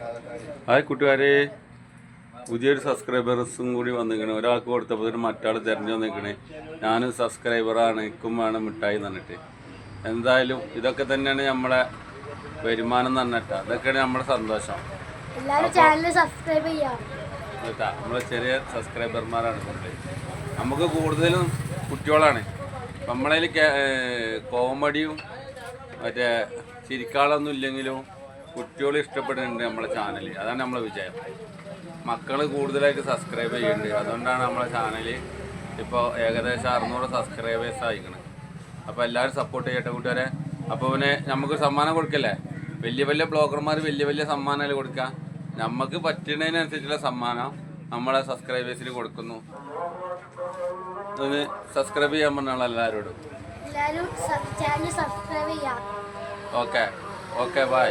Hi കൂട്ടുകാരെ, പുതിയൊരു സബ്സ്ക്രൈബേഴ്സും കൂടി വന്നിരിക്കണേ. ഒരാൾക്ക് കൊടുത്തപ്പോൾ മറ്റാൾ തിരഞ്ഞു വന്നിരിക്കണേ. ഞാനും സബ്സ്ക്രൈബറാണ്, എനിക്കും വേണം മിഠായി എന്ന് പറഞ്ഞിട്ട്. എന്തായാലും ഇതൊക്കെ തന്നെയാണ് നമ്മളെ വരുമാനം എന്ന് പറഞ്ഞിട്ട്, അതൊക്കെയാണ് നമ്മുടെ സന്തോഷം. കേട്ടാ, നമ്മളെ ചെറിയ സബ്സ്ക്രൈബർമാരാണ് കൂടുതൽ. നമുക്ക് കൂടുതലും കുട്ടികളാണ്. നമ്മളതിൽ കോമഡിയും മറ്റേ ചിരിക്കാളൊന്നും ഇല്ലെങ്കിലും കുട്ടികൾ ഇഷ്ടപ്പെടുന്നുണ്ട് നമ്മളെ ചാനൽ. അതാണ് നമ്മളെ വിജയം. മക്കൾ കൂടുതലായിട്ട് സബ്സ്ക്രൈബ് ചെയ്യുന്നുണ്ട്. അതുകൊണ്ടാണ് നമ്മളെ ചാനൽ ഇപ്പോൾ ഏകദേശം 600 സബ്സ്ക്രൈബേഴ്സ് ആയിക്കണം. അപ്പോൾ എല്ലാവരും സപ്പോർട്ട് ചെയ്യട്ടെ കൂട്ടുകാരെ. അപ്പോൾ പിന്നെ നമുക്ക് സമ്മാനം കൊടുക്കല്ലേ, വലിയ വലിയ ബ്ലോഗർമാർ വലിയ വലിയ സമ്മാനങ്ങൾ കൊടുക്കുക. നമുക്ക് പറ്റുന്നതിനനുസരിച്ചുള്ള സമ്മാനം നമ്മളെ സബ്സ്ക്രൈബേഴ്സിന് കൊടുക്കുന്നു. ഒന്ന് സബ്സ്ക്രൈബ് ചെയ്യാൻ പറഞ്ഞാൽ എല്ലാവരോടും. Okay okay, by.